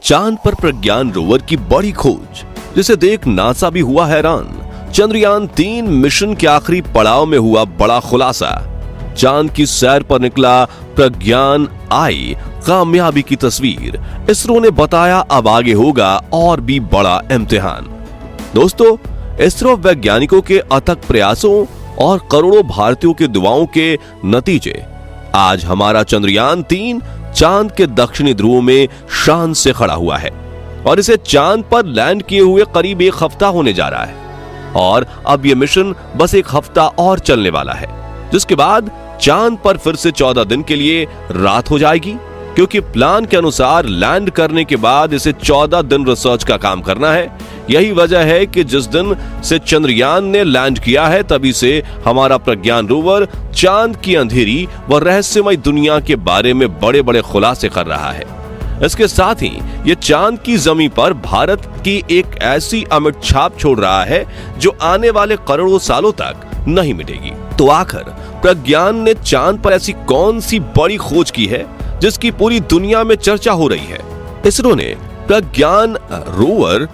चांद पर प्रज्ञान रोवर की बड़ी खोज, जिसे देख नासा भी हुआ हैरान। चंद्रयान 3 मिशन के आखिरी पड़ाव में हुआ बड़ा खुलासा। चांद की सैर पर निकला प्रज्ञान, आई कामयाबी की तस्वीर। इसरो ने बताया अब आगे होगा और भी बड़ा इम्तिहान। दोस्तों, इसरो वैज्ञानिकों के अथक प्रयासों और करोड़ों भारतीयों के दुआओं के नतीजे आज हमारा चंद्रयान 3 चांद के दक्षिणी ध्रुव में शान से खड़ा हुआ है और इसे चांद पर लैंड किए हुए करीब 1 हफ्ता होने जा रहा है। और अब यह मिशन बस 1 हफ्ता और चलने वाला है, जिसके बाद चांद पर फिर से 14 दिन के लिए रात हो जाएगी, क्योंकि प्लान के अनुसार लैंड करने के बाद इसे 14 दिन रिसर्च का काम करना है। यही वजह है कि जिस दिन से चंद्रयान ने लैंड किया है तभी से हमारा प्रज्ञान रोवर चांद की अंधेरी व रहस्यमय दुनिया के बारे में बड़े बड़े खुलासे कर रहा है। इसके साथ ही ये चांद की जमीन पर भारत की एक ऐसी अमिट छाप छोड़ रहा है जो आने वाले करोड़ों सालों तक नहीं मिटेगी। तो आखिर प्रज्ञान ने चांद पर ऐसी कौन सी बड़ी खोज की है जिसकी पूरी दुनिया में चर्चा हो रही है? इसरो ने प्रज्ञान रोवर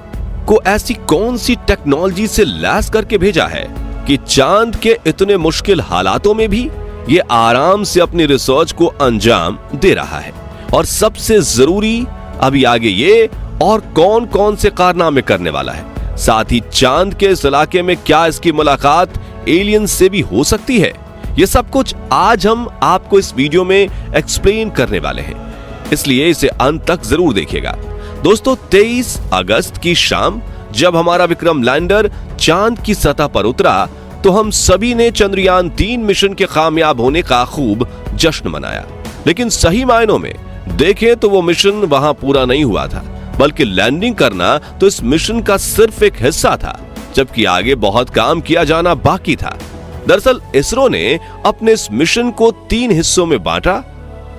को ऐसी कौन सी टेक्नोलॉजी से लैस करके भेजा है कि चांद के इतने मुश्किल हालातों में भी ये आराम से अपनी रिसर्च को अंजाम दे रहा है? और सबसे जरूरी अभी आगे ये और कौन कौन से कारनामे करने वाला है। साथ ही चांद के इस इलाके में क्या इसकी मुलाकात एलियन से भी हो सकती है? ये सब कुछ आज हम आपको इस वीडियो में एक्सप्लेन करने वाले हैं, इसलिए इसे अंत तक जरूर देखिएगा। दोस्तों, 23 अगस्त की शाम जब हमारा विक्रम लैंडर चांद की सतह पर उतरा तो हम सभी ने चंद्रयान 3 मिशन के कामयाब होने का खूब जश्न मनाया। लेकिन सही मायनों में देखें तो वो मिशन वहां पूरा नहीं हुआ था, बल्कि लैंडिंग करना तो इस मिशन का सिर्फ एक हिस्सा था, जबकि आगे बहुत काम किया जाना बाकी था। दरअसल इसरो ने अपने इस मिशन को 3 हिस्सों में बांटा,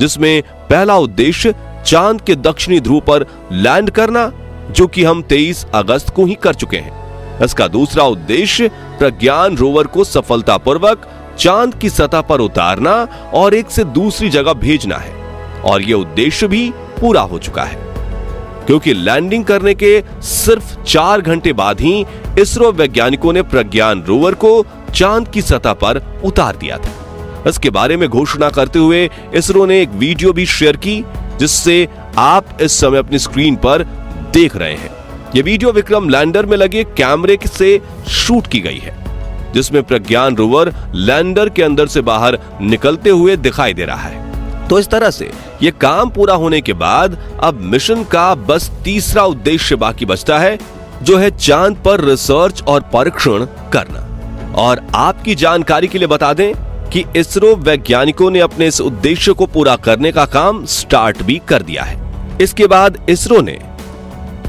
जिसमें पहला उद्देश्य चांद के दक्षिणी ध्रुव पर लैंड करना, जो कि हम 23 अगस्त को ही कर चुके हैं। इसका दूसरा उद्देश्य प्रज्ञान रोवर को सफलतापूर्वक चांद की सतह पर उतारना और एक से दूसरी जगह भेजना है, और यह उद्देश्य भी पूरा हो चुका है, क्योंकि लैंडिंग करने के सिर्फ 4 घंटे बाद ही इसरो वैज्ञानिकों ने प्रज्ञान रोवर को चांद की सतह पर उतार दिया था। इसके बारे में घोषणा करते हुए इसरो ने एक वीडियो भी शेयर की, जिससे आप इस समय अपनी स्क्रीन पर देख रहे हैं। यह वीडियो विक्रम लैंडर में लगे कैमरे से शूट की गई है, जिसमें प्रज्ञान रोवर लैंडर के अंदर से बाहर निकलते हुए दिखाई दे रहा है। तो इस तरह से यह काम पूरा होने के बाद अब मिशन का बस तीसरा उद्देश्य बाकी बचता है, जो है चांद पर रिसर्च और परीक्षण करना। और आपकी जानकारी के लिए बता दें कि इसरो वैज्ञानिकों ने अपने इस उद्देश्य को पूरा करने का काम स्टार्ट भी कर दिया है। इसके बाद इसरो ने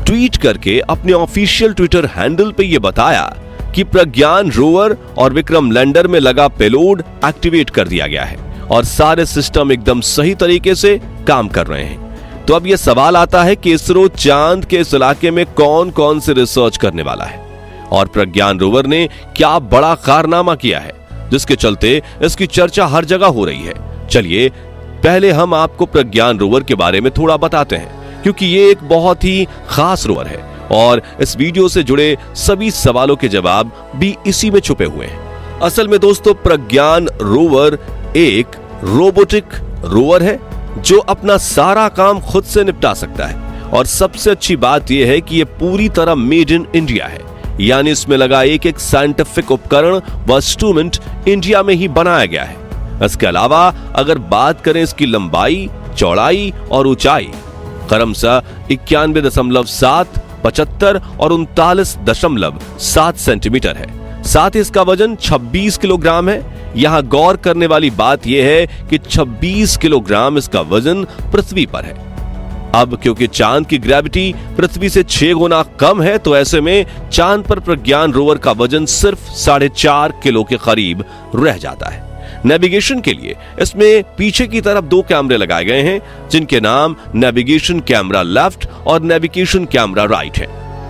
ट्वीट करके अपने ऑफिशियल ट्विटर हैंडल पे यह बताया कि प्रज्ञान रोवर और विक्रम लैंडर में लगा पेलोड एक्टिवेट कर दिया गया है और सारे सिस्टम एकदम सही तरीके से काम कर रहे हैं। तो अब यह सवाल आता है कि इसरो चांद के इस इलाके में कौन कौन से रिसर्च करने वाला है और प्रज्ञान रोवर ने क्या बड़ा कारनामा किया है, जिसके चलते इसकी चर्चा हर जगह हो रही है। चलिए पहले हम आपको प्रज्ञान रोवर के बारे में थोड़ा बताते हैं, क्योंकि ये एक बहुत ही खास रोवर है और इस वीडियो से जुड़े सभी सवालों के जवाब भी इसी में छुपे हुए हैं। असल में दोस्तों, प्रज्ञान रोवर एक रोबोटिक रोवर है जो अपना सारा काम खुद से निपटा सकता है। और सबसे अच्छी बात यह है कि यह पूरी तरह मेड इन इंडिया है, यानी इसमें लगा एक एक साइंटिफिक उपकरण व इंस्ट्रूमेंट इंडिया में ही बनाया गया है। इसके अलावा अगर बात करें इसकी लंबाई, चौड़ाई और ऊंचाई, क्रमशः 91.7, 75 और 39.7 सेंटीमीटर है। साथ ही इसका वजन 26 किलोग्राम है। यहाँ गौर करने वाली बात यह है कि 26 किलोग्राम इसका वजन पृथ्वी पर है। अब क्योंकि चांद की ग्रेविटी पृथ्वी से 6 गुना कम है, तो ऐसे में चांद पर प्रज्ञान रोवर का वजन सिर्फ 4.5 किलो के करीब रह जाता है। नेविगेशन के लिए इसमें पीछे की तरफ 2 कैमरे लगाए गए हैं, जिनके नाम नेविगेशन कैमरा लेफ्ट और नेविगेशन कैमरा राइट है।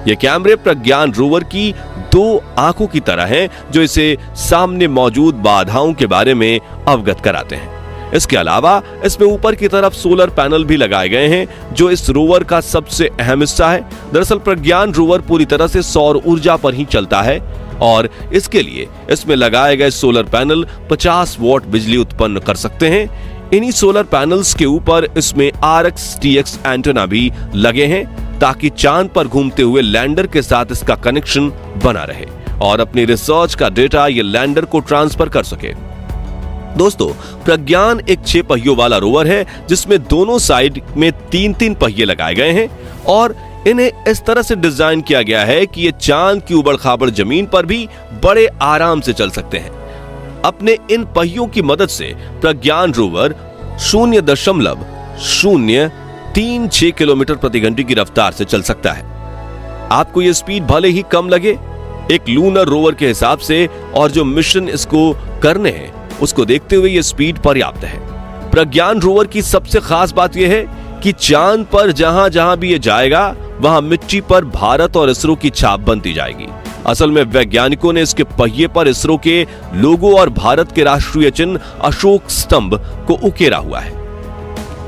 ये कैमरे प्रज्ञान रोवर की 2 आंखों की तरह हैं, जो इसे सामने मौजूद बाधाओं के बारे में अवगत कराते हैं। इसके अलावा इसमें ऊपर की तरफ सोलर पैनल भी लगाए गए हैं, जो इस रोवर का सबसे अहम हिस्सा है। दरअसल प्रज्ञान रोवर पूरी तरह से सौर ऊर्जा पर ही चलता है और इसके लिए इसमें लगाए गए सोलर पैनल 50 वॉट बिजली उत्पन्न कर सकते हैं। इन्हीं सोलर पैनल्स के ऊपर इसमें RX-TX एंटेना भी लगे हैं ताकि चांद पर घूमते हुए लैंडर के साथ इसका कनेक्शन बना रहे और अपनी रिसर्च का डेटा ये लैंडर को ट्रांसफर कर सके। दोस्तों, प्रज्ञान एक 6 पहियों वाला रोवर है जिसमें दोनों साइड में 3-3 पहिए लगाए गए हैं और इन्हें इस तरह से डिजाइन किया गया है कि ये चांद की उबड़-खाबड़ जमीन पर भी बड़े आराम से चल सकते हैं। अपने इन पहियों की मदद से प्रज्ञान रोवर 0.036 किलोमीटर प्रति घंटे की रफ्तार से चल सकता है। आपको यह स्पीड भले ही कम लगे एक लूनर रोवर के हिसाब से, और जो मिशन इसको करने हैं उसको देखते हुए यह स्पीड पर्याप्त है। प्रज्ञान रोवर की सबसे खास बात यह है कि चांद पर जहां जहां भी ये जाएगा वहां मिट्टी पर भारत और इसरो की छाप बनती जाएगी। असल में वैज्ञानिकों ने इसके पहिए पर इसरो के लोगो और भारत के राष्ट्रीय चिन्ह अशोक स्तंभ को उकेरा हुआ है।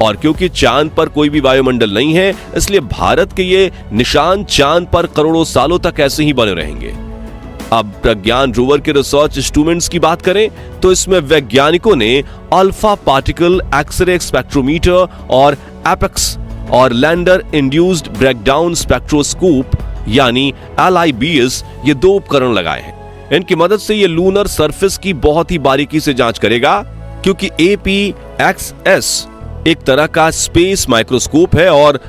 और क्योंकि चांद पर कोई भी वायुमंडल नहीं है, इसलिए भारत के ये निशान चांद पर करोड़ों सालों तक ऐसे ही बने रहेंगे। अब प्रज्ञान रोवर के रिसर्च इंस्ट्रूमेंट्स की बात करें तो इसमें वैज्ञानिकों ने अल्फा पार्टिकल एक्सरे स्पेक्ट्रोमीटर और एपेक्स और लैंडर इंड्यूस्ड ब्रेकडाउन स्पेक्ट्रोस्कोप यानी LIBS ये 2 उपकरण लगाए हैं। इनकी मदद से ये लूनर सरफेस की बहुत ही बारीकी से जांच करेगा, क्योंकि APXS एक तरह का स्पेस माइक्रोस्कोप है और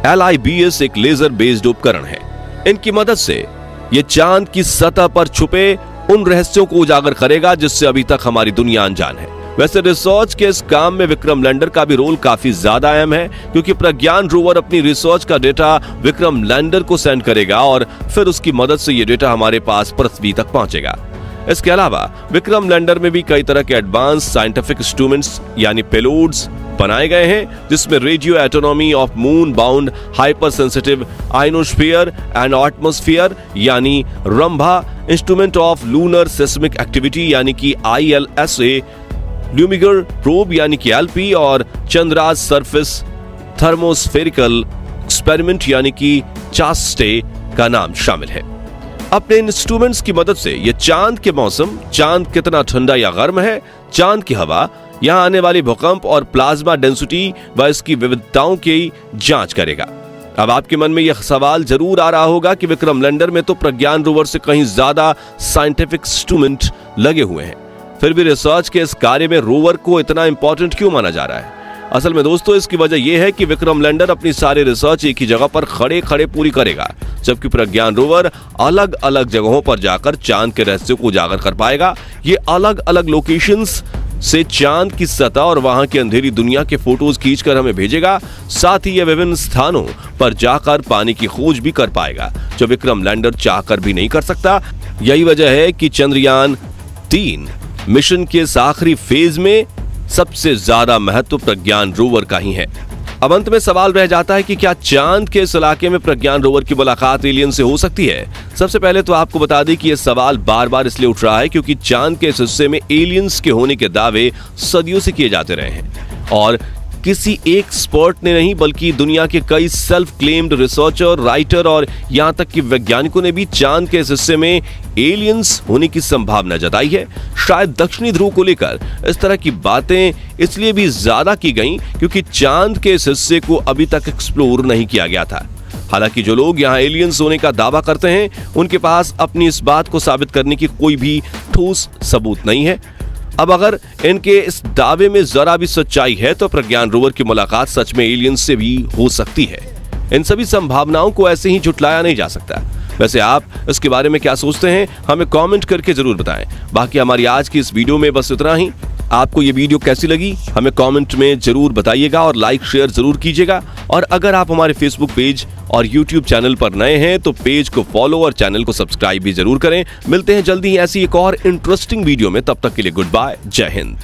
LIBS एक लेजर बेस्ड उपकरण है। इनकी मदद से ये चांद की सतह पर छुपे उन रहस्यों को उजागर करेगा जिससे अभी तक हमारी दुनिया अनजान है। वैसे रिसर्च के इस काम में विक्रम लैंडर का भी रोल काफी ज्यादा अहम है, क्योंकि प्रज्ञान रोवर अपनी रिसर्च का डेटा विक्रम लैंडर को सेंड करेगा और फिर उसकी मदद से ये डेटा हमारे पास पृथ्वी तक पहुंचेगा। इसके अलावा विक्रम लैंडर में भी कई तरह के एडवांस साइंटिफिक इंस्ट्रूमेंट्स यानी पेलोड्स बनाए गए हैं, जिसमें radio anatomy of moon bound hypersensitive ionosphere and atmosphere यानी RAMBHA, instrument of lunar seismic activity यानी कि ILSA, ल्यूमिगर प्रोब यानी कि LP और चंद्राज सरफेस थर्मोस्फेरिकल एक्सपेरिमेंट यानी कि चास्टे का नाम शामिल है। अपने इंस्ट्रूमेंट्स की मदद से यह चांद के मौसम, चांद कितना ठंडा या गर्म है, चांद की हवा, यहां आने वाली भूकंप और प्लाज्मा डेंसिटी व इसकी विविधताओं की जांच करेगा। अब आपके मन में यह सवाल जरूर आ रहा होगा कि विक्रम लैंडर में तो प्रज्ञान रोवर से कहीं ज्यादा साइंटिफिक इंस्ट्रूमेंट लगे हुए हैं, फिर भी रिसर्च के इस कार्य में रोवर को इतना इंपॉर्टेंट क्यों माना जा रहा है? असल में दोस्तों, इसकी वजह यह है कि विक्रम लैंडर अपनी सारी रिसर्च एक ही जगह पर खड़े खड़े पूरी करेगा, जबकि प्रज्ञान रोवर अलग अलग जगहों पर जाकर चांद के रहस्यों को उजागर कर पाएगा। ये अलग अलग लोकेशंस से चांद की सतह और वहां की अंधेरी दुनिया के फोटोज खींचकर हमें भेजेगा। साथ ही यह विभिन्न स्थानों पर जाकर पानी की खोज भी कर पाएगा, जो विक्रम लैंडर चाहकर भी नहीं कर सकता। यही वजह है कि चंद्रयान 3 मिशन के इस आखिरी फेज में सबसे ज्यादा महत्व प्रज्ञान रोवर का ही है। अब अंत में सवाल रह जाता है कि क्या चांद के इस इलाके में प्रज्ञान रोवर की मुलाकात एलियन से हो सकती है? सबसे पहले तो आपको बता दें कि यह सवाल बार बार इसलिए उठ रहा है क्योंकि चांद के इस हिस्से में एलियंस के होने के दावे सदियों से किए जाते रहे हैं और किसी एक एक्सपर्ट ने नहीं बल्कि दुनिया के कई सेल्फ क्लेम्ड रिसर्चर, राइटर और यहां तक कि वैज्ञानिकों ने भी चांद के इस हिस्से में एलियंस होने की संभावना जताई है। शायद दक्षिणी ध्रुव को लेकर इस तरह की बातें इसलिए भी ज्यादा की गईं क्योंकि चांद के इस हिस्से को अभी तक एक्सप्लोर नहीं किया गया था। हालांकि जो लोग यहां एलियंस होने का दावा करते हैं उनके पास अपनी इस बात को साबित करने की कोई भी ठोस सबूत नहीं है। अब अगर इनके इस दावे में जरा भी सच्चाई है तो प्रज्ञान रोवर की मुलाकात सच में एलियंस से भी हो सकती है। इन सभी संभावनाओं को ऐसे ही झुटलाया नहीं जा सकता। वैसे आप इसके बारे में क्या सोचते हैं, हमें कमेंट करके जरूर बताएं। बाकी हमारी आज की इस वीडियो में बस इतना ही। आपको ये वीडियो कैसी लगी हमें कमेंट में जरूर बताइएगा और लाइक शेयर जरूर कीजिएगा। और अगर आप हमारे फेसबुक पेज और यूट्यूब चैनल पर नए हैं तो पेज को फॉलो और चैनल को सब्सक्राइब भी जरूर करें। मिलते हैं जल्दी ही ऐसी एक और इंटरेस्टिंग वीडियो में, तब तक के लिए गुड बाय, जय हिंद।